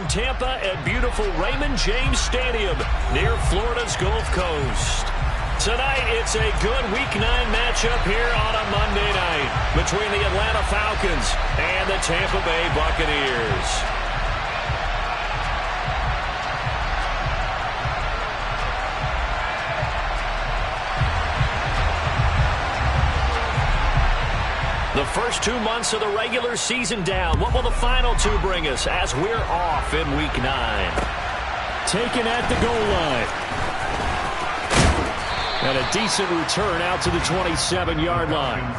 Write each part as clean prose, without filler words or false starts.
from Tampa at beautiful Raymond James Stadium near Florida's Gulf Coast. Tonight, it's a good Week 9 matchup here on a Monday night between the Atlanta Falcons and the Tampa Bay Buccaneers. The first 2 months of the regular season down. What will the final two bring us as we're off in Week 9? Taken at the goal line. And a decent return out to the 27-yard line.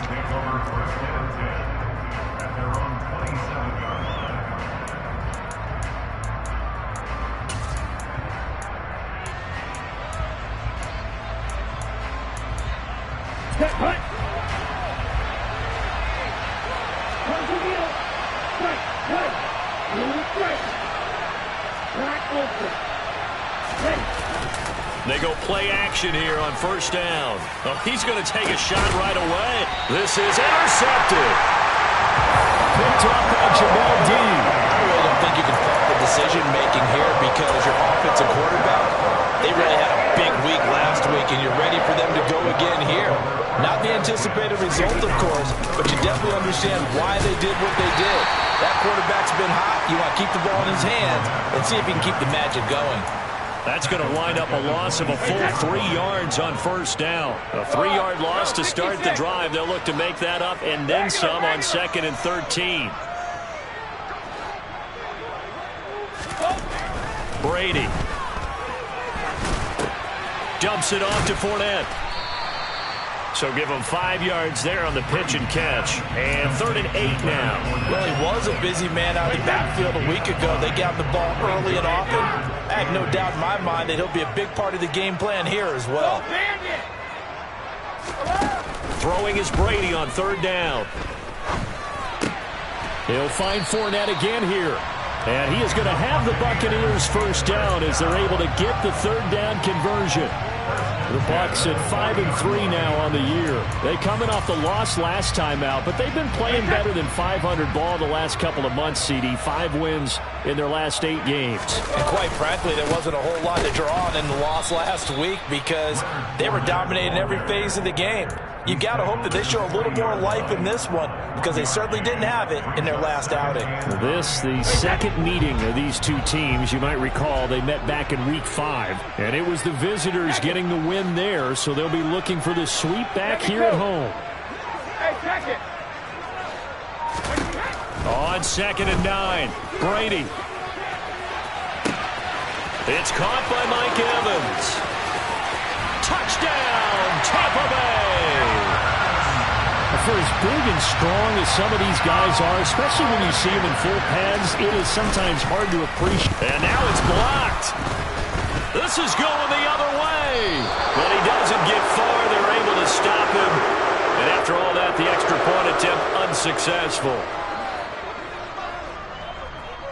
They go play action here on first down. Oh, he's going to take a shot right away. This is intercepted. Picked up by Jamel Dean. I really don't think you can fault the decision-making here because your offensive quarterback, they really had a big week last week, and you're ready for them to go again here. Not the anticipated result, of course, but you definitely understand why they did what they did. That quarterback's been hot. You want to keep the ball in his hands and see if he can keep the magic going. That's going to wind up a loss of a full 3 yards on first down. A 3-yard loss to start the drive. They'll look to make that up and then some on 2nd and 13. Brady dumps it off to Fournette. So give him 5 yards there on the pitch and catch. And 3rd and 8 now. Well, he was a busy man out of the backfield a week ago. They got the ball early and often. I have no doubt in my mind that he'll be a big part of the game plan here as well. Throwing is Brady on 3rd down. He'll find Fournette again here. And he is going to have the Buccaneers first down as they're able to get the 3rd down conversion. The Bucs at 5-3 now on the year. They coming off the loss last time out, but they've been playing better than 500 ball the last couple of months, CD. 5 wins in their last 8 games. And quite frankly, there wasn't a whole lot to draw on in the loss last week because they were dominating every phase of the game. You got to hope that they show a little more life in this one because they certainly didn't have it in their last outing. This, the second meeting of these two teams. You might recall they met back in Week 5, and it was the visitors getting the win there, so they'll be looking for the sweep back here at home. On 2nd and 9, Brady. It's caught by Mike Evans. Touchdown, Tampa Bay! For as big and strong as some of these guys are, especially when you see them in full pads, it is sometimes hard to appreciate. And now it's blocked. This is going the other way. But he doesn't get far. They're able to stop him. And after all that, the extra point attempt unsuccessful.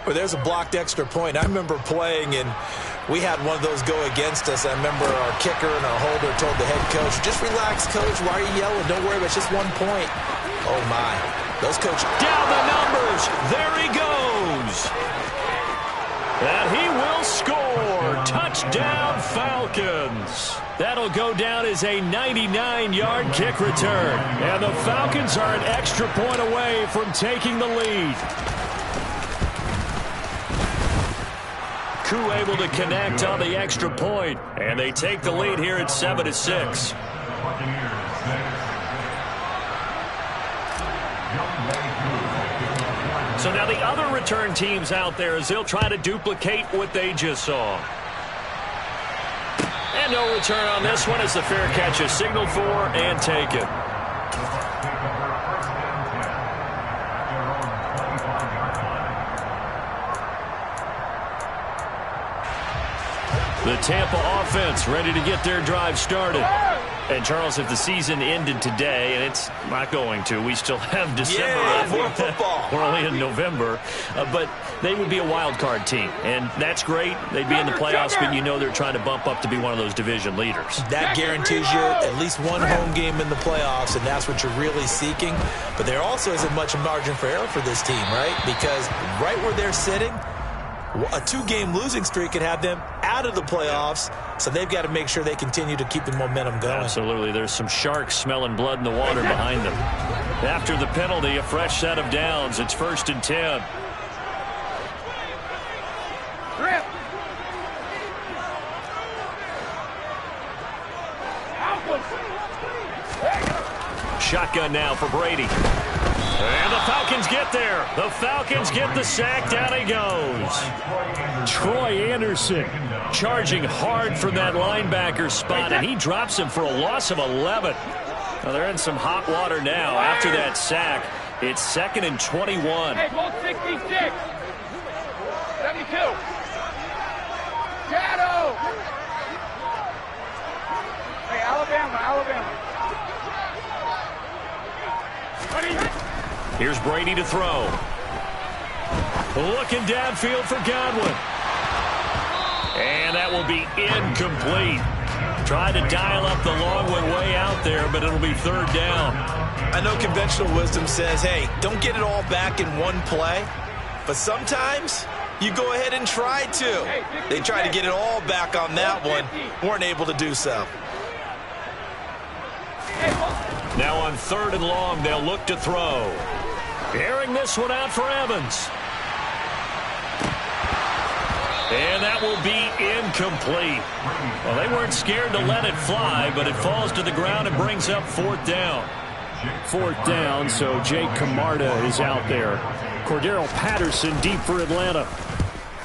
Well, there's a blocked extra point. I remember playing, and we had one of those go against us. I remember our kicker and our holder told the head coach, just relax, coach. Why are you yelling? Don't worry about it. It's just 1 point. Oh, my. Those coaches. Down the numbers. There he goes. And he will score. Touchdown, Falcons. That'll go down as a 99-yard kick return. And the Falcons are an extra point away from taking the lead. Koo able to connect on the extra point, and they take the lead here at 7-6. So now the other return teams out there as they'll try to duplicate what they just saw. And no return on this one as the fair catch is signaled for and taken. The Tampa offense ready to get their drive started. And, Charles, if the season ended today, and it's not going to, we still have December. Yeah, more football. We're only in November. But they would be a wild card team, and that's great. They'd be in the playoffs, but you know they're trying to bump up to be one of those division leaders. That guarantees you at least one home game in the playoffs, and that's what you're really seeking. But there also isn't much margin for error for this team, right? Because right where they're sitting, A 2-game losing streak could have them out of the playoffs, so they've got to make sure they continue to keep the momentum going. Absolutely. There's some sharks smelling blood in the water behind them. After the penalty, a fresh set of downs. It's 1st and 10. Shotgun now for Brady. And the Falcons get there. The Falcons get the sack. Down he goes. Troy Anderson Charging hard from that linebacker spot, and he drops him for a loss of 11. Well, they're in some hot water now after that sack. It's 2nd and 21. Hey, ball 66. 72. Shadow. Hey, Alabama. Here's Brady to throw. Looking downfield for Godwin. And that will be incomplete. Tried to dial up the long one way out there, but it'll be 3rd down. I know conventional wisdom says, hey, don't get it all back in one play. But sometimes you go ahead and try to. They tried to get it all back on that one. Weren't able to do so. Now on 3rd and long, they'll look to throw. Airing this one out for Evans. And that will be incomplete. Well, they weren't scared to let it fly, but it falls to the ground and brings up 4th down. 4th down, so Jake Camarda is out there. Cordero Patterson deep for Atlanta.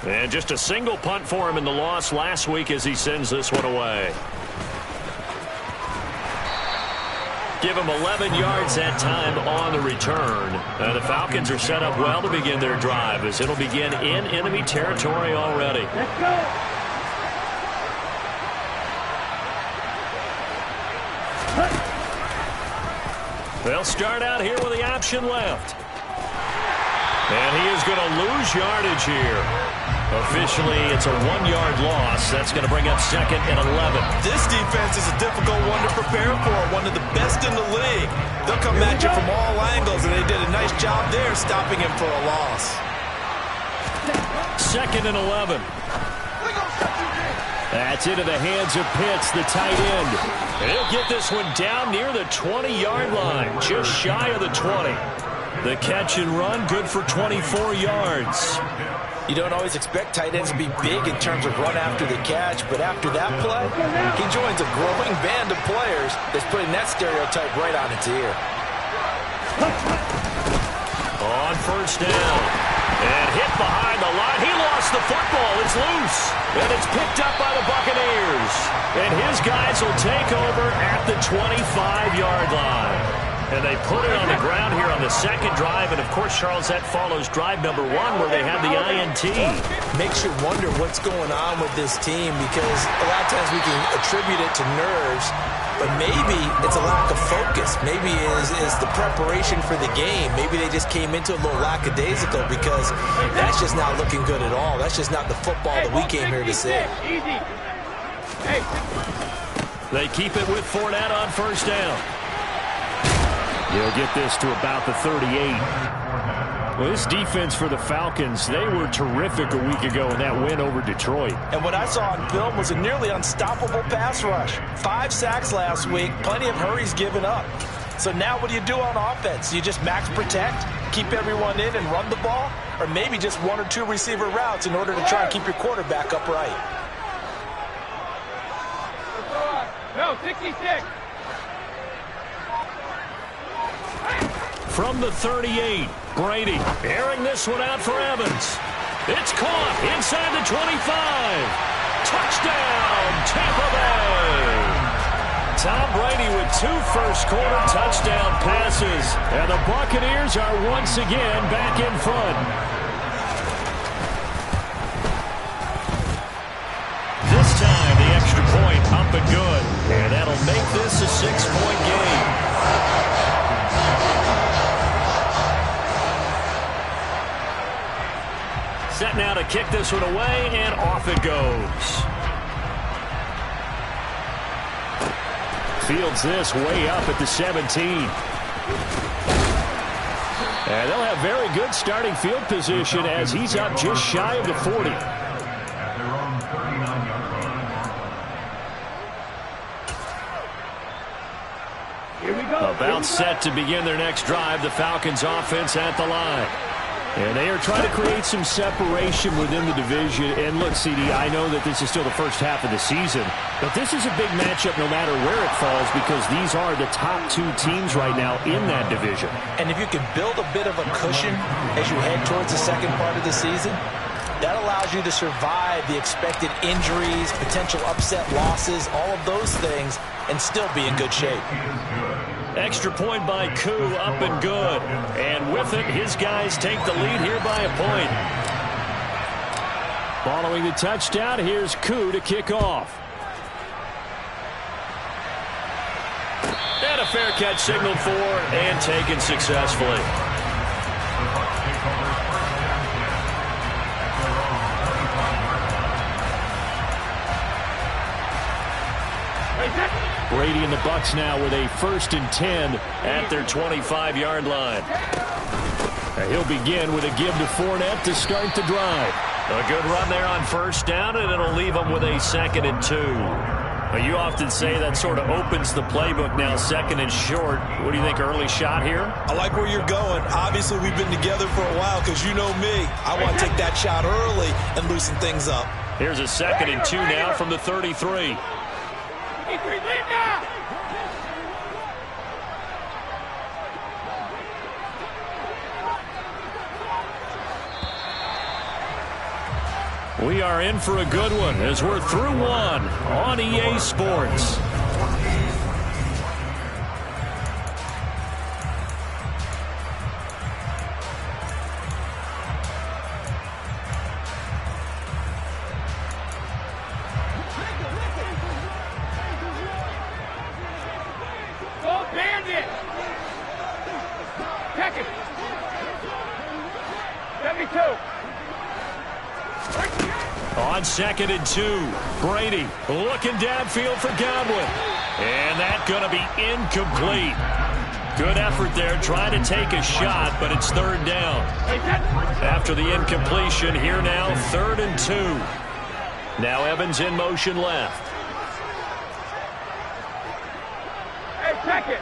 And just a single punt for him in the loss last week as he sends this one away. Give him 11 yards that time on the return. The Falcons are set up well to begin their drive as it'll begin in enemy territory already. Let's go. They'll start out here with the option left. And he is going to lose yardage here. Officially, it's a 1-yard loss. That's going to bring up 2nd and 11. This defense is a difficult one to prepare for, one of the best in the league. They'll come at you from all angles, and they did a nice job there stopping him for a loss. 2nd and 11. That's into the hands of Pitts, the tight end. And he'll get this one down near the 20-yard line, just shy of the 20. The catch and run, good for 24 yards. You don't always expect tight ends to be big in terms of run after the catch, but after that play, he joins a growing band of players that's putting that stereotype right on its ear. On 1st down. And hit behind the line. He lost the football. It's loose. And it's picked up by the Buccaneers. And his guys will take over at the 25-yard line. And they put it on the ground here on the 2nd drive. And, of course, Charles, that follows drive number 1 where they had the INT. Makes you wonder what's going on with this team because a lot of times we can attribute it to nerves, but maybe it's a lack of focus. Maybe is the preparation for the game. Maybe they just came into a little lackadaisical because that's just not looking good at all. That's just not the football that we came here to see. Easy. Hey. They keep it with Fournette on 1st down. He'll get this to about the 38. Well, this defense for the Falcons, they were terrific a week ago in that win over Detroit. And what I saw on film was a nearly unstoppable pass rush. 5 sacks last week, plenty of hurries given up. So now what do you do on offense? You just max protect, keep everyone in and run the ball, or maybe just 1 or 2 receiver routes in order to try and keep your quarterback upright. No, 66. From the 38, Brady airing this one out for Evans. It's caught inside the 25. Touchdown, Tampa Bay. Tom Brady with 2 first-quarter touchdown passes. And the Buccaneers are once again back in front. This time, the extra point up and good. And that'll make this a 6-point game. Set now to kick this one away, and off it goes. Fields this way up at the 17. And they'll have very good starting field position as he's up just shy of the 40. Here we go. About set to begin their next drive, the Falcons offense at the line. And they are trying to create some separation within the division. And look, CD, I know that this is still the first half of the season, but this is a big matchup no matter where it falls because these are the top two teams right now in that division. And if you can build a bit of a cushion as you head towards the second part of the season, that allows you to survive the expected injuries, potential upset losses, all of those things, and still be in good shape. Extra point by Koo, up and good. And with it, his guys take the lead here by a point. Following the touchdown, here's Koo to kick off. And a fair catch signaled for and taken successfully. Brady and the Bucs now with a 1st and 10 at their 25-yard line. He'll begin with a give to Fournette to start the drive. A good run there on 1st down, and it'll leave him with a 2nd and 2. You often say that sort of opens the playbook now, 2nd and short. What do you think, early shot here? I like where you're going. Obviously, we've been together for a while because you know me. I want to take that shot early and loosen things up. Here's a 2nd and 2 now from the 33. We are in for a good one as we're through one on EA Sports. On 2nd and 2, Brady looking downfield for Godwin. And that's going to be incomplete. Good effort there, trying to take a shot, but it's 3rd down. After the incompletion, here now, 3rd and 2. Now Evans in motion left. Hey, check it.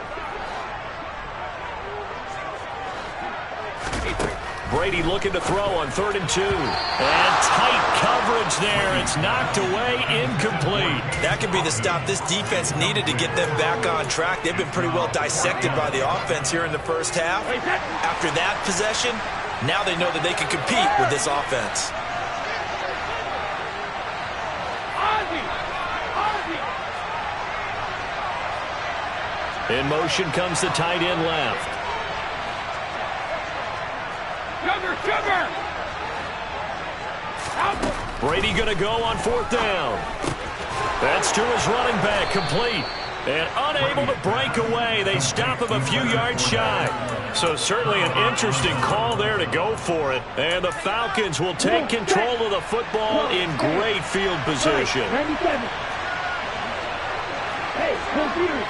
Brady looking to throw on 3rd and 2. And tight coverage there. It's knocked away, incomplete. That could be the stop this defense needed to get them back on track. They've been pretty well dissected by the offense here in the first half. After that possession, now they know that they can compete with this offense. In motion comes the tight end left. Sugar! Brady going to go on 4th down. That's to his running back, complete. And unable to break away. They stop him a few yards shy. So certainly an interesting call there to go for it. And the Falcons will take control of the football in great field position. 97. Hey, computer.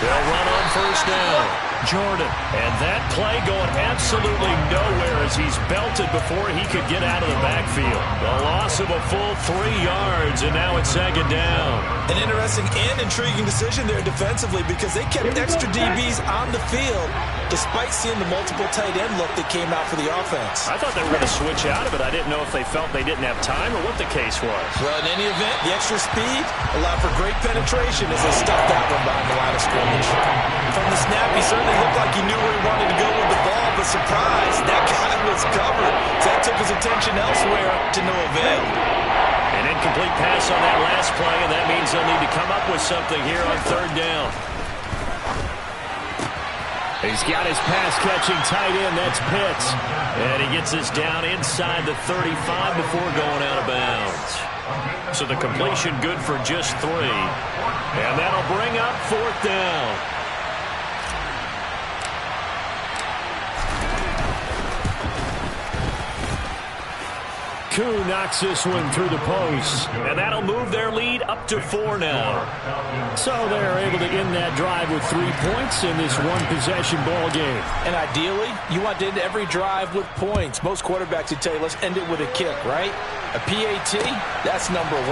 They'll run on 1st down. Jordan. And that play going absolutely nowhere as he's belted before he could get out of the backfield. The loss of a full 3 yards, and now it's 2nd down. An interesting and intriguing decision there defensively because they kept extra DBs on the field despite seeing the multiple tight end look that came out for the offense. I thought they were going to switch out of it. I didn't know if they felt they didn't have time or what the case was. Well, in any event, the extra speed allowed for great penetration as they stuffed that one behind the line of scrimmage. From the snap, he certainly looked like he knew where he wanted to go with the ball, but surprise, that guy was covered. So that took his attention elsewhere to no avail. An incomplete pass on that last play, and that means they'll need to come up with something here on 3rd down. He's got his pass-catching tight end. That's Pitts. And he gets this down inside the 35 before going out of bounds. So the completion good for just 3. And that'll bring up 4th down. Koo knocks this one through the post. And that'll move their lead up to 4 now. So they're able to end that drive with 3 points in this one-possession ball game. And ideally, you want to end every drive with points. Most quarterbacks would tell you, let's end it with a kick, right? A PAT, that's number 1.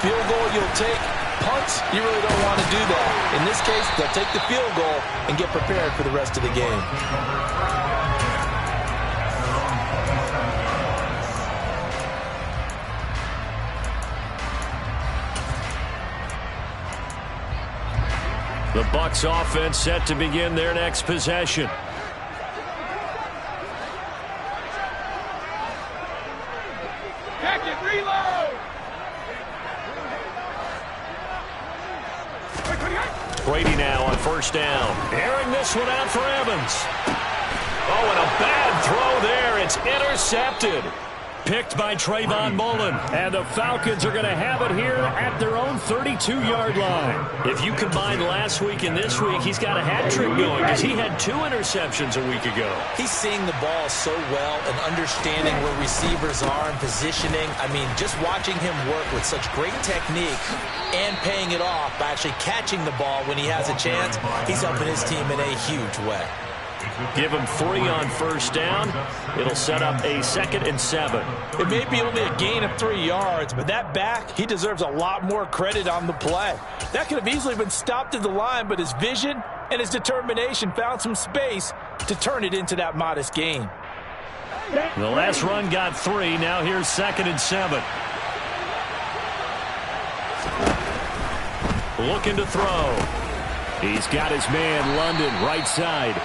Field goal you'll take. Punts, you really don't want to do that. In this case, they'll take the field goal and get prepared for the rest of the game. The Bucs offense set to begin their next possession. Check it, reload! Brady now on first down. Airing this one out for Evans. Oh, and a bad throw there. It's intercepted. Picked by Trayvon Mullen. And the Falcons are going to have it here at their own 32-yard line. If you combine last week and this week, he's got a hat trick going because he had 2 interceptions a week ago. He's seeing the ball so well and understanding where receivers are and positioning. I mean, just watching him work with such great technique and paying it off by actually catching the ball when he has a chance, he's helping his team in a huge way. Give him 3 on first down. It'll set up a 2nd and 7. It may be only a gain of 3 yards, but that back, he deserves a lot more credit on the play. That could have easily been stopped at the line, but his vision and his determination found some space to turn it into that modest gain. The last run got 3. Now here's 2nd and 7. Looking to throw. He's got his man, London, right side.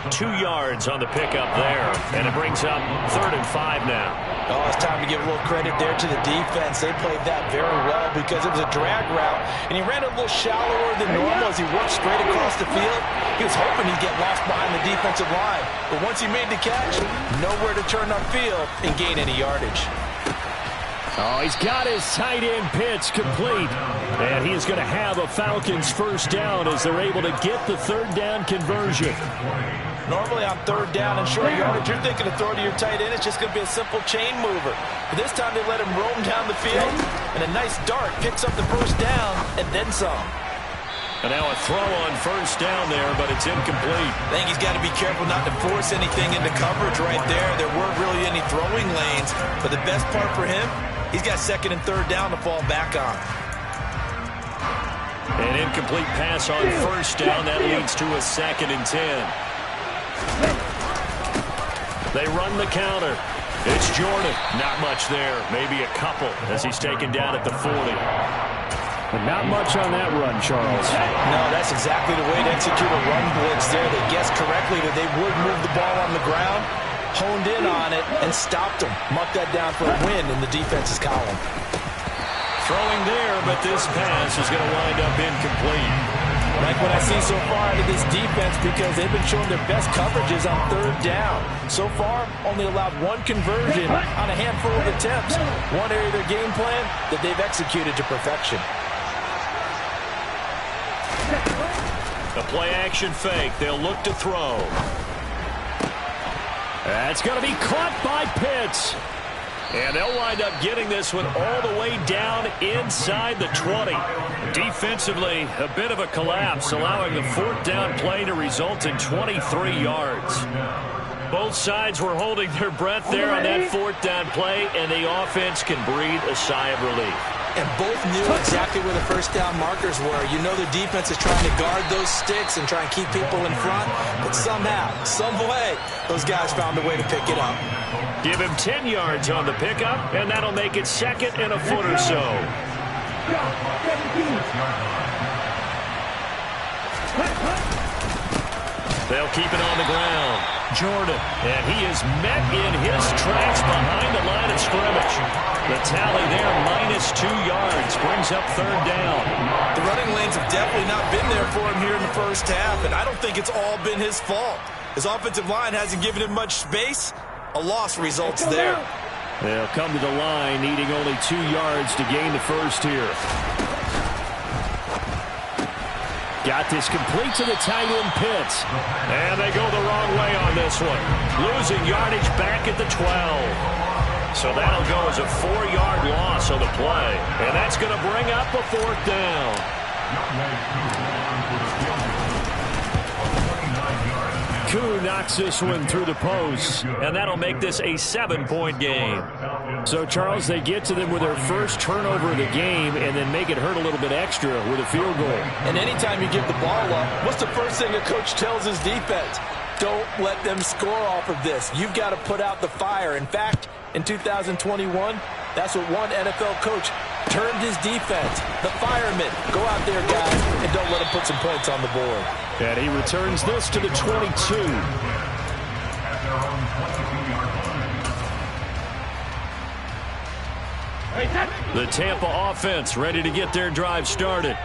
2 yards on the pickup there. And it brings up 3rd and 5 now. Oh, it's time to give a little credit there to the defense. They played that very well because it was a drag route, and he ran a little shallower than normal as he worked straight across the field. He was hoping he'd get lost behind the defensive line, but once he made the catch, nowhere to turn upfield and gain any yardage. Oh, he's got his tight end pitch complete. And he is going to have a Falcons first down as they're able to get the 3rd down conversion. Normally on 3rd down and short yardage, you're thinking to throw to your tight end. It's just going to be a simple chain mover. But this time they let him roam down the field, and a nice dart picks up the first down and then some. And now a throw on first down there, but it's incomplete. I think he's got to be careful not to force anything into coverage right there. There weren't really any throwing lanes, but the best part for him, he's got 2nd and 3rd down to fall back on. An incomplete pass on first down. That leads to a 2nd and 10. They run the counter. It's Jordan. Not much there. Maybe a couple as he's taken down at the 40. But not much on that run, Charles. No, that's exactly the way to execute a run blitz there. They guessed correctly that they would move the ball on the ground, honed in on it, and stopped them. Mark that down for a win in the defense's column. Throwing there, but this pass is going to wind up incomplete. Like what I see so far out of this defense because they've been showing their best coverages on 3rd down. So far, only allowed 1 conversion on a handful of attempts. One area of their game plan that they've executed to perfection. A play-action fake. They'll look to throw. That's going to be caught by Pitts. And they'll wind up getting this one all the way down inside the 20. Defensively, a bit of a collapse, allowing the 4th down play to result in 23 yards. Both sides were holding their breath there on that 4th down play, and the offense can breathe a sigh of relief. And both knew exactly where the first down markers were. You know the defense is trying to guard those sticks and try and keep people in front, but somehow, some way, those guys found a way to pick it up. Give him 10 yards on the pickup, and that'll make it 2nd and a foot or so. They'll keep it on the ground. Jordan, and he is met in his tracks behind the line of scrimmage. The tally there, -2 yards, brings up 3rd down. The running lanes have definitely not been there for him here in the first half, and I don't think it's all been his fault. His offensive line hasn't given him much space. A loss results there. They'll come to the line, needing only 2 yards to gain the first here. Got this complete to the tight end Pitts. And they go the wrong way on this one. Losing yardage back at the 12. So that'll go as a 4-yard loss on the play. And that's going to bring up a 4th down. Koo knocks this one through the post, and that'll make this a 7-point game. So, Charles, they get to them with their first turnover of the game and then make it hurt a little bit extra with a field goal. And anytime you give the ball up, what's the first thing a coach tells his defense? Don't let them score off of this. You've got to put out the fire. In fact, in 2021, that's what one NFL coach termed his defense. The firemen. Go out there, guys, and don't let them put some points on the board. And he returns this to the 22. The Tampa offense ready to get their drive started.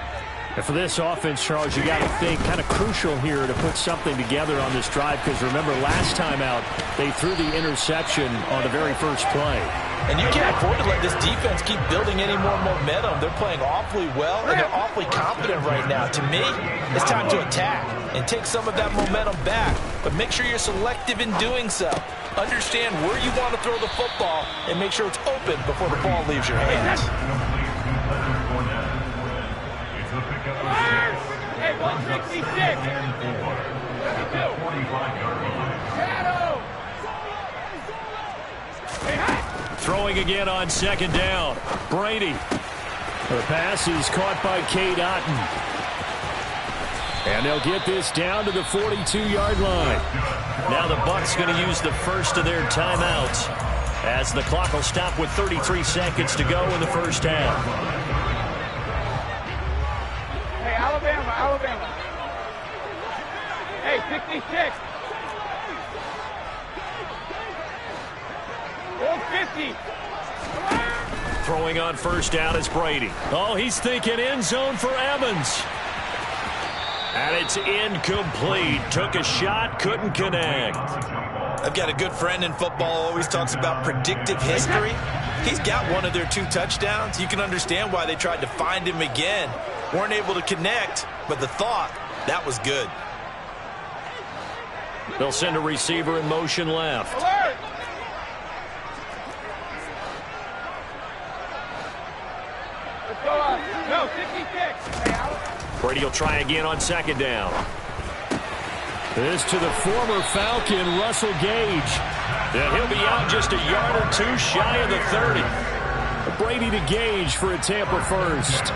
And for this offense, Charles, you got to think kind of crucial here to put something together on this drive, because remember last time out they threw the interception on the very first play. And you can't afford to let this defense keep building any more momentum. They're playing awfully well, and they're awfully confident right now. To me, it's time to attack and take some of that momentum back, but make sure you're selective in doing so. Understand where you want to throw the football and make sure it's open before the ball leaves your hands. Hey, 166. Throwing again on 2nd down. Brady. The pass is caught by Cade Otton. And they'll get this down to the 42-yard line. Now the Bucs going to use the first of their timeouts, as the clock will stop with 33 seconds to go in the first half. Hey, Alabama. Hey, 66. 150. Throwing on 1st down is Brady. Oh, he's thinking end zone for Evans. And it's incomplete. Took a shot, couldn't connect. I've got a good friend in football, always talks about predictive history. He's got one of their 2 touchdowns. You can understand why they tried to find him again. Weren't able to connect, but the thought, that was good. They'll send a receiver in motion left. Alert. Let's go up. No, 66. Hey, Alabama. Brady will try again on 2nd down. This to the former Falcon, Russell Gage. And he'll be out just a yard or 2 shy of the 30. Brady to Gage for a Tampa first.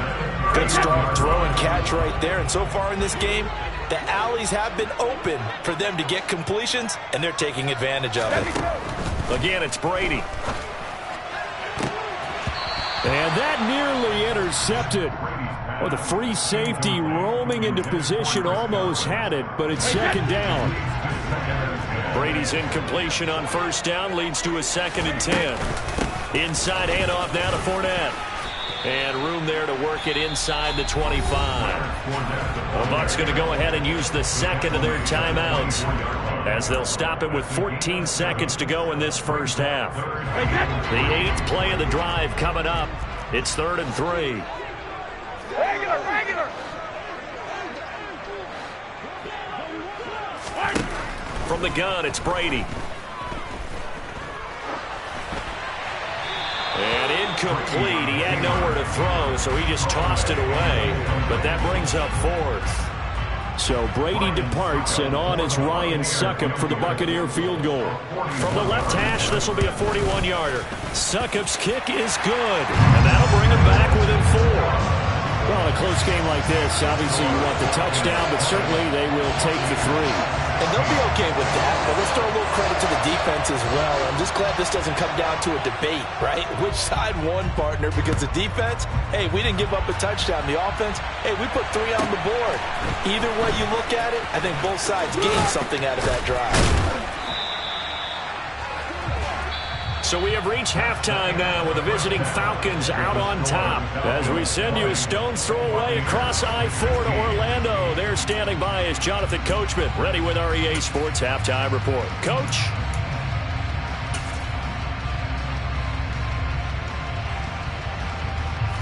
Good strong throw and catch right there. And so far in this game, the alleys have been open for them to get completions, and they're taking advantage of it. Again, it's Brady. And that nearly intercepted. Oh, the free safety roaming into position almost had it, but it's 2nd down. Brady's incompletion on 1st down leads to a 2nd and 10. Inside handoff now to Fournette. And room there to work it inside the 25. The Bucs going to go ahead and use the 2nd of their timeouts, as they'll stop it with 14 seconds to go in this first half. The 8th play of the drive coming up. It's 3rd and 3. Regular. From the gun, it's Brady. And incomplete. He had nowhere to throw, so he just tossed it away. But that brings up 4th. So Brady departs, and on is Ryan Succop for the Buccaneer field goal. From the left hash, this will be a 41-yarder. Succop's kick is good, and that'll bring him back within 4. Well, in a close game like this, obviously you want the touchdown, but certainly they will take the 3. And they'll be okay with that, but let's throw a little credit to the defense as well. I'm just glad this doesn't come down to a debate, right? Which side won, partner? Because the defense, hey, we didn't give up a touchdown. The offense, hey, we put 3 on the board. Either way you look at it, I think both sides gained something out of that drive. So we have reached halftime now with the visiting Falcons out on top. As we send you a stone's throw away across I-4 to Orlando. There standing by is Jonathan Coachman, ready with our EA Sports Halftime Report. Coach?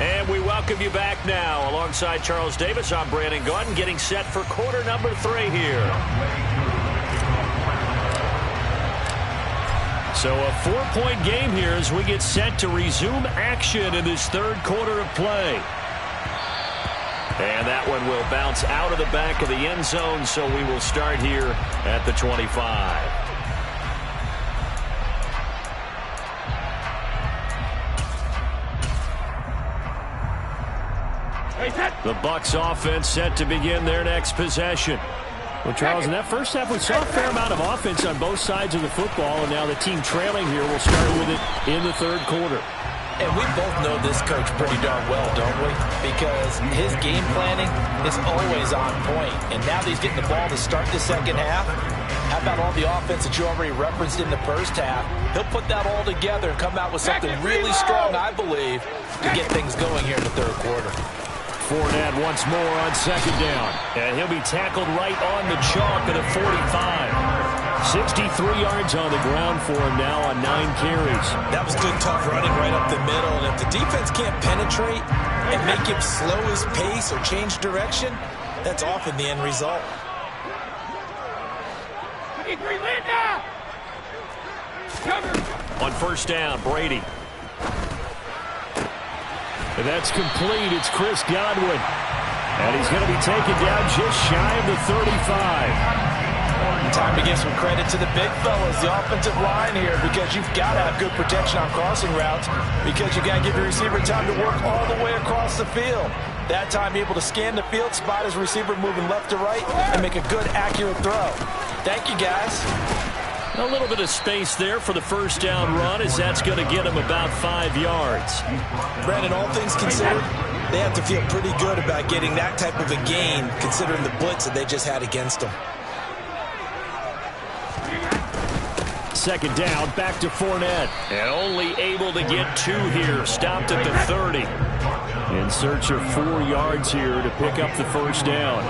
And we welcome you back now. Alongside Charles Davis, I'm Brandon Gaudin, getting set for quarter number 3 here. So a 4-point game here as we get set to resume action in this third quarter of play. And that one will bounce out of the back of the end zone, so we will start here at the 25. The Bucs offense set to begin their next possession. Well, Charles, in that first half, we saw a fair amount of offense on both sides of the football, and now the team trailing here will start with it in the third quarter. And we both know this coach pretty darn well, don't we? Because his game planning is always on point. And now that he's getting the ball to start the second half, how about all the offense that you already referenced in the first half? He'll put that all together and come out with something really strong, I believe, to get things going here in the third quarter. Fournette once more on second down. And he'll be tackled right on the chalk at the 45. 63 yards on the ground for him now on 9 carries. That was good, tough running right up the middle. And if the defense can't penetrate and make him slow his pace or change direction, that's often the end result. On first down, Brady. And that's complete. It's Chris Godwin. And he's going to be taken down just shy of the 35. Time to give some credit to the big fellas, the offensive line here, because you've got to have good protection on crossing routes, because you got to give your receiver time to work all the way across the field. That time, able to scan the field, spot his receiver moving left to right, and make a good, accurate throw. Thank you, guys. A little bit of space there for the first down run, as that's going to get him about 5 yards. Brandon, all things considered, they have to feel pretty good about getting that type of a gain, considering the blitz that they just had against them. Second down, back to Fournette. And only able to get 2 here. Stopped at the 30. In search of 4 yards here to pick up the first down.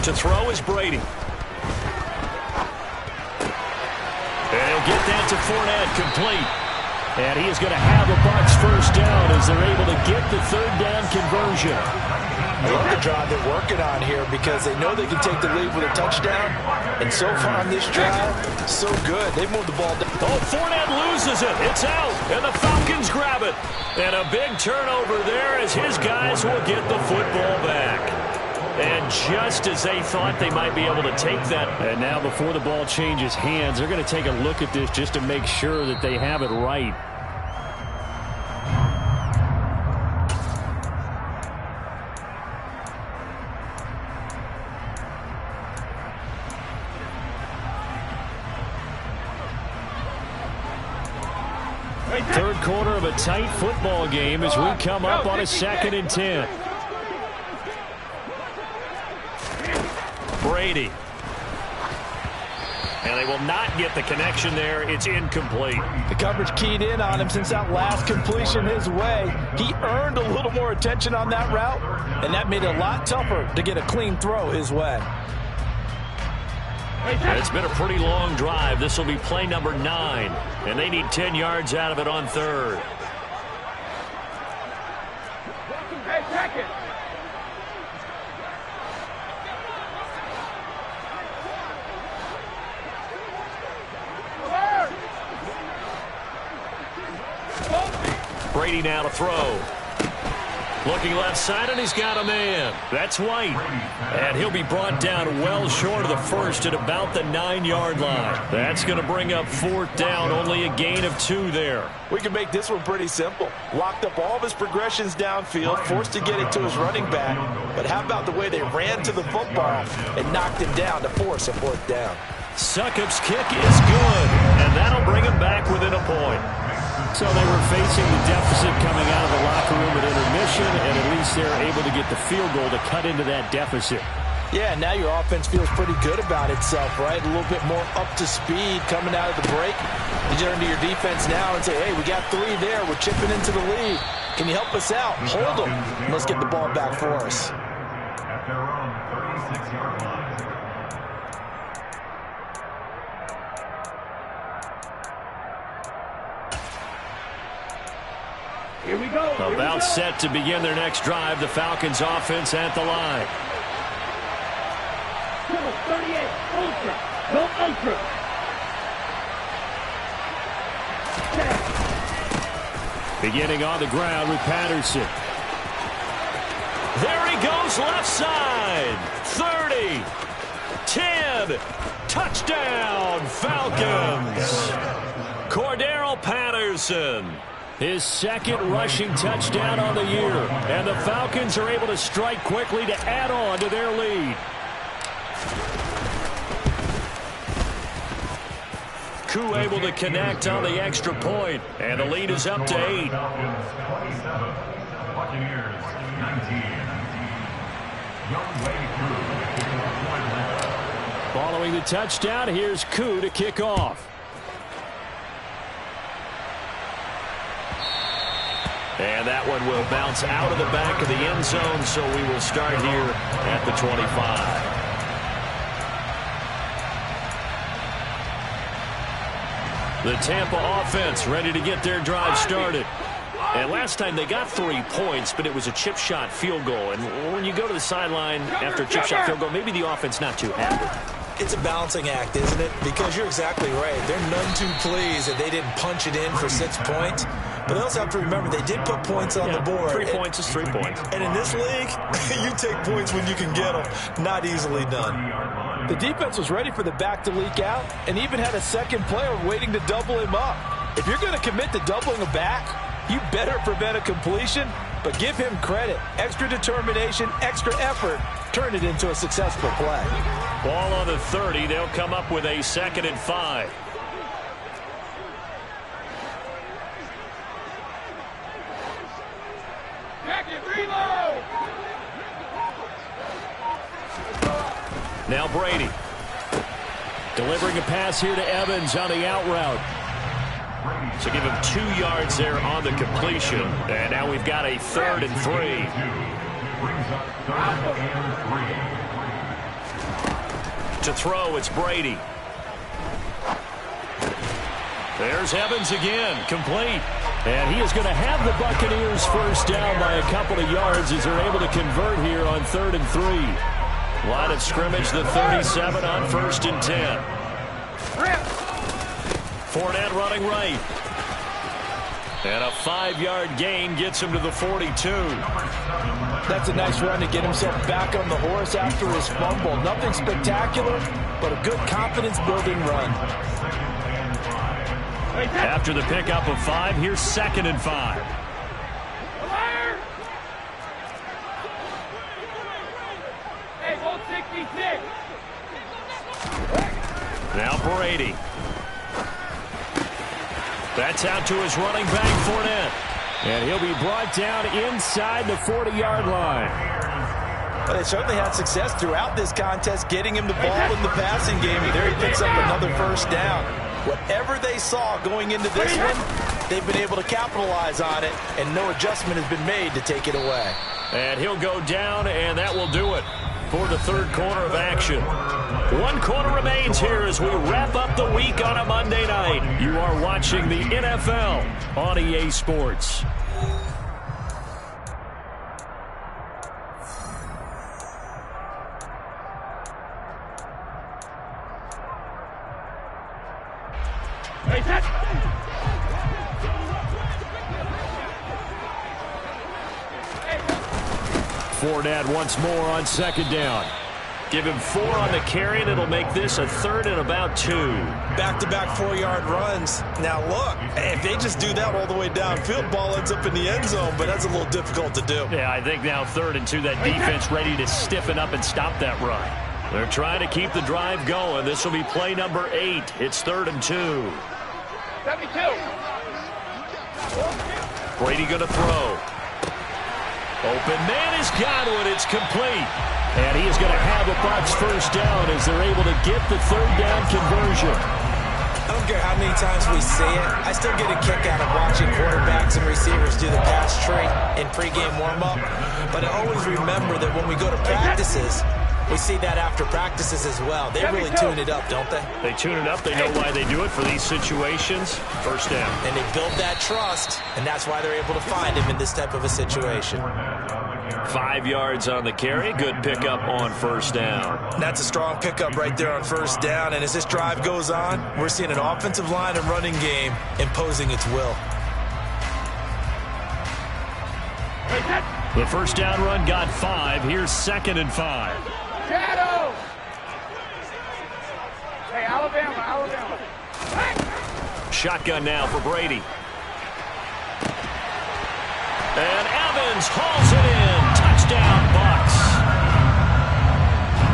To throw is Brady. And he'll get that to Fournette, complete. And he is going to have a Bucs first down as they're able to get the third down conversion. I love the drive they're working on here because they know they can take the lead with a touchdown. And so far on this drive, so good. They moved the ball down. Oh, Fournette loses it. It's out. And the Falcons grab it. And a big turnover there as his guys will get the football back. And just as they thought they might be able to take that. And now before the ball changes hands, they're going to take a look at this just to make sure that they have it right. Third quarter of a tight football game as we come up on a 2nd and 10. Brady. And they will not get the connection there. It's incomplete. The coverage keyed in on him since that last completion his way. He earned a little more attention on that route, and that made it a lot tougher to get a clean throw his way. It's been a pretty long drive. This will be play number 9, and they need 10 yards out of it on third. Brady now to throw. Looking left side, and he's got a man. That's White. And he'll be brought down well short of the first at about the 9-yard line. That's going to bring up 4th down, only a gain of 2 there. We can make this one pretty simple. Locked up all of his progressions downfield, forced to get it to his running back. But how about the way they ran to the football and knocked him down to force a 4th down? Succop's kick is good, and that'll bring him back within a point. So they were facing the deficit coming out of the locker room at intermission, and at least they're able to get the field goal to cut into that deficit. Yeah, now your offense feels pretty good about itself, right? A little bit more up to speed coming out of the break. You turn to your defense now and say, hey, we got 3 there. We're chipping into the lead. Can you help us out? Hold them. And let's get the ball back for us. At their own 36-yard line. Here we go. About set to begin their next drive. The Falcons offense at the line. Go, 38. Ultra. Go ultra. Beginning on the ground with Patterson. There he goes left side. 30. 10. Touchdown, Falcons. Cordero Patterson. His second rushing touchdown on the year. And the Falcons are able to strike quickly to add on to their lead. Koo able to connect on the extra point. And the lead is up to 8. Falcons 27, Buccaneers 19. Young Wei Koo. Following the touchdown, here's Koo to kick off. And that one will bounce out of the back of the end zone, so we will start here at the 25. The Tampa offense ready to get their drive started. And last time they got 3 points, but it was a chip shot field goal. And when you go to the sideline after a chip shot field goal, maybe the offense not too happy. It's a balancing act, isn't it? Because you're exactly right. They're none too pleased that they didn't punch it in for 6 points. But they also have to remember they did put points on the board. 3 points is 3 points. And in this league, you take points when you can get them. Not easily done. The defense was ready for the back to leak out and even had a second player waiting to double him up. If you're going to commit to doubling a back, you better prevent a completion, but give him credit. Extra determination, extra effort, turn it into a successful play. Ball on the 30. They'll come up with a 2nd and 5. Jacket, reload. Now Brady. Delivering a pass here to Evans on the out route. So give him 2 yards there on the completion. And now we've got a 3rd and 3. Brings up 3rd and 3. To throw, it's Brady. There's Evans again, complete. And he is going to have the Buccaneers first down by a couple of yards as they're able to convert here on 3rd and 3. Line of scrimmage, the 37 on 1st and 10. Fournette running right. And a 5-yard gain gets him to the 42. That's a nice run to get himself back on the horse after his fumble. Nothing spectacular, but a good confidence-building run. After the pickup of 5, here's 2nd and 5. Hey, 166. Now Brady. That's out to his running back, Fournette. And he'll be brought down inside the 40-yard line. But they certainly had success throughout this contest getting him the ball in the passing game. And there he picks up another first down. Whatever they saw going into this one, they've been able to capitalize on it, and no adjustment has been made to take it away. And he'll go down, and that will do it for the 3rd quarter of action. 1 quarter remains here as we wrap up the week on a Monday night. You are watching the NFL on EA Sports. Fournette once more on 2nd down. Give him 4 on the carry, and it'll make this a 3rd and about 2. Back-to-back 4-yard runs. Now, look, if they just do that all the way downfield, ball ends up in the end zone, but that's a little difficult to do. Yeah, I think now 3rd and 2, that defense ready to stiffen up and stop that run. They're trying to keep the drive going. This will be play number 8. It's 3rd and 2. 72. Brady going to throw. Open man is Godwin. It's complete. And he is going to have the Bucs first down as they're able to get the 3rd down conversion. I don't care how many times we see it. I still get a kick out of watching quarterbacks and receivers do the pass tree in pregame warm-up. But I always remember that when we go to practices, We see that after practices as well. They really tune it up, don't they? They tune it up. They know why they do it for these situations. First down. And they build that trust, and that's why they're able to find him in this type of a situation. 5 yards on the carry. Good pickup on first down. That's a strong pickup right there on first down. And as this drive goes on, we're seeing an offensive line and running game imposing its will. The first down run got 5. Here's 2nd and 5. Shadow! Hey, Alabama. Hey! Shotgun now for Brady. And Evans hauls it in. Touchdown, Bucs.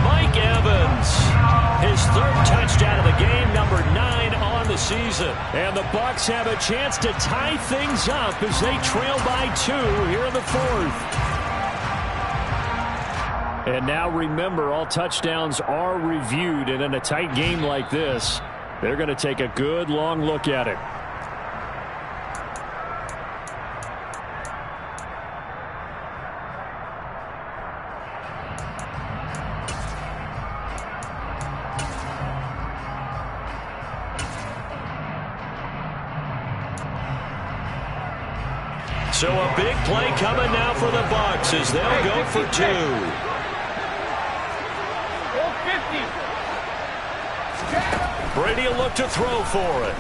Mike Evans, his 3rd touchdown of the game, number 9 on the season. And the Bucs have a chance to tie things up as they trail by 2 here in the 4th. And now remember, all touchdowns are reviewed, and in a tight game like this, they're going to take a good long look at it. So a big play coming now for the Bucs as they'll go for 2. Brady will look to throw for it.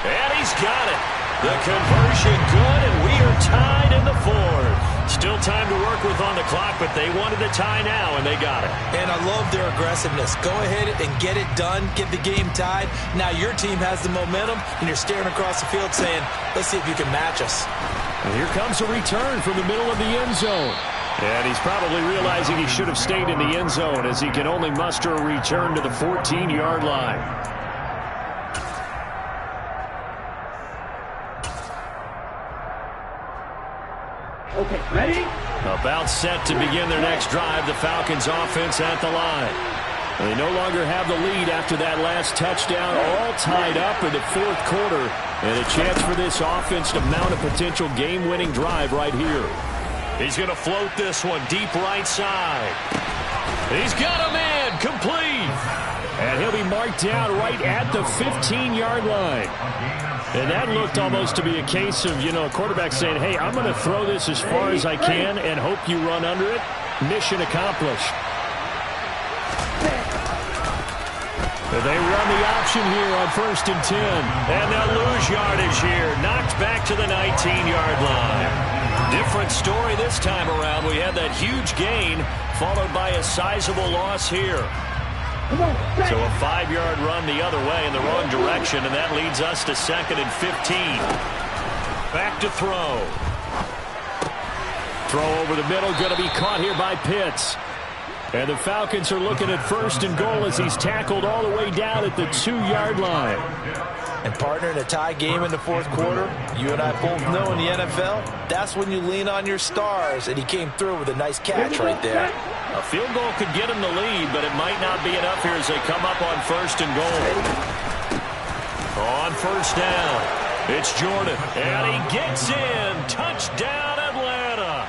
And he's got it. The conversion good, and we are tied in the 4th. Still time to work with on the clock, but they wanted the tie now, and they got it. And I love their aggressiveness. Go ahead and get it done. Get the game tied. Now your team has the momentum, and you're staring across the field saying, let's see if you can match us. And here comes a return from the middle of the end zone. And he's probably realizing he should have stayed in the end zone as he can only muster a return to the 14-yard line. Okay, ready? About set to begin their next drive, the Falcons offense at the line. They no longer have the lead after that last touchdown, all tied up in the 4th quarter. And a chance for this offense to mount a potential game-winning drive right here. He's going to float this one deep right side. He's got him in, complete. And he'll be marked down right at the 15-yard line. And that looked almost to be a case of, a quarterback saying, hey, I'm going to throw this as far as I can and hope you run under it. Mission accomplished. And they run the option here on 1st and 10. And they'll lose yardage here. Knocked back to the 19-yard line. Different story this time around. We had that huge gain followed by a sizable loss here. So a 5-yard run the other way in the wrong direction, and that leads us to 2nd and 15. Back to throw. Throw over the middle, going to be caught here by Pitts. And the Falcons are looking at 1st and goal as he's tackled all the way down at the 2-yard line. And partner, in a tie game in the 4th quarter, you and I both know in the NFL, that's when you lean on your stars, and he came through with a nice catch right there. A field goal could get him the lead, but it might not be enough here as they come up on 1st and goal. On 1st down, it's Jordan, and he gets in. Touchdown, Atlanta.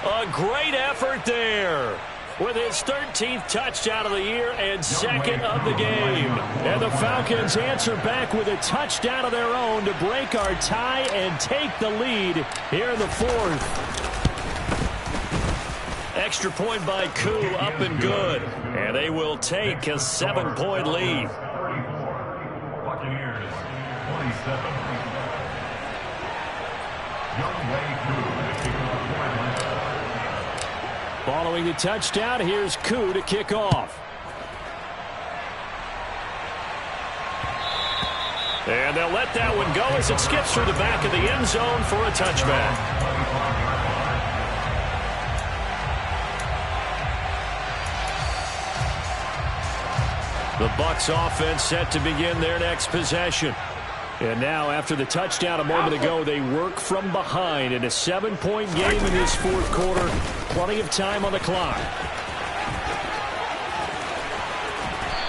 A great effort there, with his 13th touchdown of the year and 2nd of the game. And the Falcons answer back with a touchdown of their own to break our tie and take the lead here in the 4th. Extra point by Koo, up and good. And they will take a 7-point lead. 34, Buccaneers, 27. Young Wei Koo to kick off for Atlanta. Following the touchdown, here's Koo to kick off. And they'll let that one go as it skips through the back of the end zone for a touchback. The Bucs offense set to begin their next possession. And now, after the touchdown a moment ago, they work from behind in a 7-point game in this 4th quarter. Plenty of time on the clock.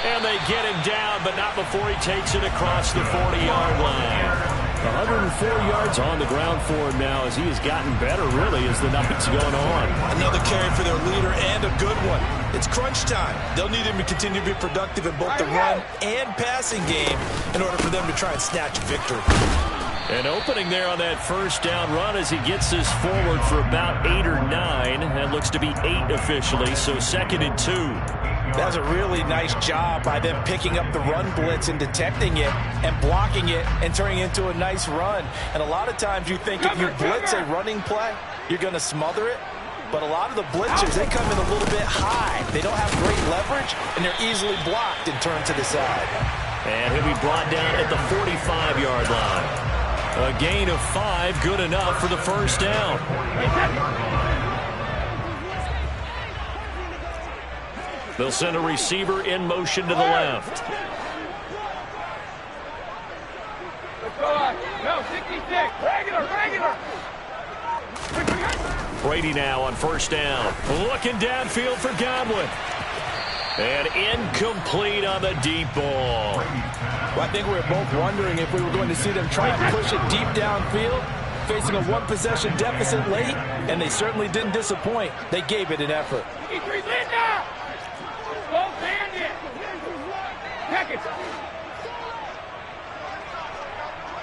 And they get him down, but not before he takes it across the 40-yard line. 104 yards on the ground for him now as he has gotten better, really, as the night's going on. Another carry for their leader and a good one. It's crunch time. They'll need him to continue to be productive in both the run and passing game in order for them to try and snatch victory. An opening there on that first down run as he gets this forward for about 8 or 9. That looks to be 8 officially, so 2nd and 2. That's a really nice job by them picking up the run blitz and detecting it and blocking it and turning it into a nice run. And a lot of times you think if you blitz a running play, you're going to smother it. But a lot of the blitzers, they come in a little bit high. They don't have great leverage, and they're easily blocked and turned to the side. And he'll be brought down at the 45-yard line. A gain of 5, good enough for the first down. They'll send a receiver in motion to the left. Let's go on. No, 66. Regular. Brady now on first down. Looking downfield for Godwin. And incomplete on the deep ball. Well, I think we were both wondering if we were going to see them try and push it deep downfield, facing a one-possession deficit late, and they certainly didn't disappoint. They gave it an effort. Check it.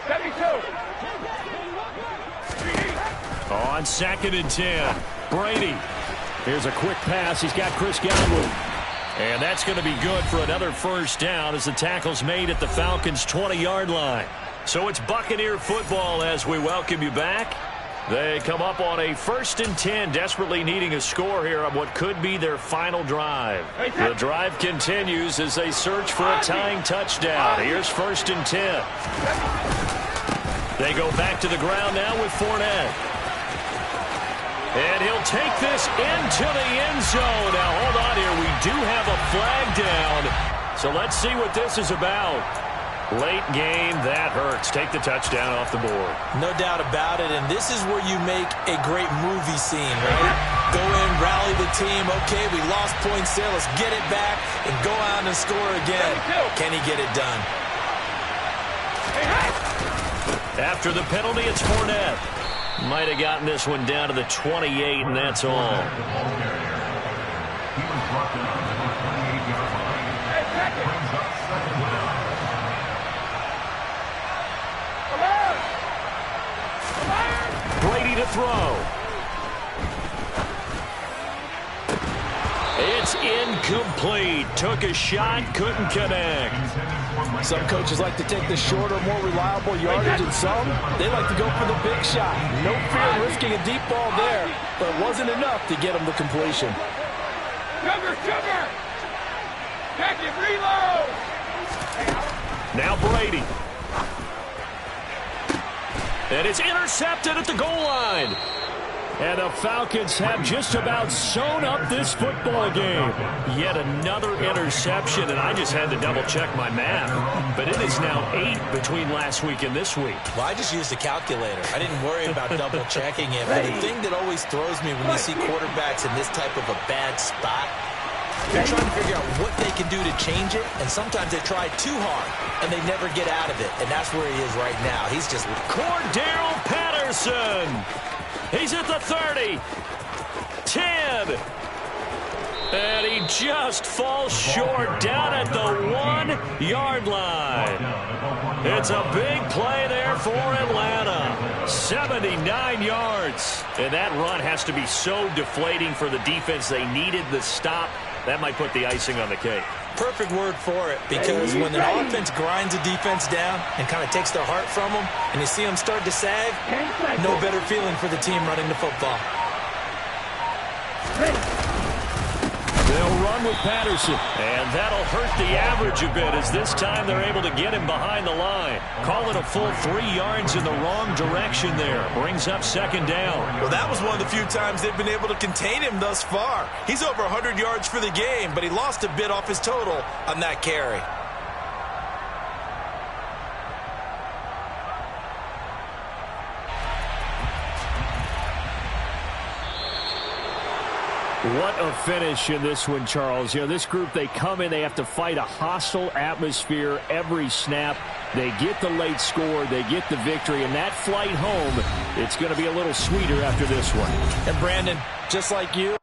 72. On 2nd and 10. Brady. Here's a quick pass. He's got Chris Godwin. And that's going to be good for another first down as the tackle's made at the Falcons' 20-yard line. So it's Buccaneer football as we welcome you back. They come up on a 1st and 10, desperately needing a score here on what could be their final drive. The drive continues as they search for a tying touchdown. Here's 1st and 10. They go back to the ground now with Fournette. And he'll take this into the end zone. Now, hold on here. We do have a flag down. So let's see what this is about. Late game, that hurts. Take the touchdown off the board. No doubt about it, and this is where you make a great movie scene, right? Go in, rally the team. Okay, we lost points there. Let's get it back and go out and score again. Can he get it done? After the penalty, it's Fournette. Might have gotten this one down to the 28, and that's all. Brady to throw. It's incomplete. Took a shot, couldn't connect. Some coaches like to take the shorter, more reliable yardage, and some, they like to go for the big shot. No fear of risking a deep ball there, but it wasn't enough to get them the completion. Sugar! Check it, reload! Now Brady. And it's intercepted at the goal line. And the Falcons have just about sewn up this football game. Yet another interception, and I just had to double-check my math. But it is now 8 between last week and this week. Well, I just used a calculator. I didn't worry about double-checking it. But the thing that always throws me when you see quarterbacks in this type of a bad spot, they're trying to figure out what they can do to change it, and sometimes they try too hard, and they never get out of it. And that's where he is right now. He's just... Cordero Patterson! He's at the 30, 10, and he just falls short down at the 1-yard line. It's a big play there for Atlanta, 79 yards. And that run has to be so deflating for the defense. They needed the stop. That might put the icing on the cake. Perfect word for it, because when an offense grinds a defense down and kind of takes their heart from them, and you see them start to sag, no better feeling for the team running the football. They'll run with Patterson, and that'll hurt the average a bit as this time they're able to get him behind the line. Call it a full 3 yards in the wrong direction there. Brings up 2nd down. Well, that was one of the few times they've been able to contain him thus far. He's over 100 yards for the game, but he lost a bit off his total on that carry. What a finish in this one, Charles. You know, this group, they come in, they have to fight a hostile atmosphere every snap. They get the late score, they get the victory, and that flight home, it's going to be a little sweeter after this one. And Brandon, just like you,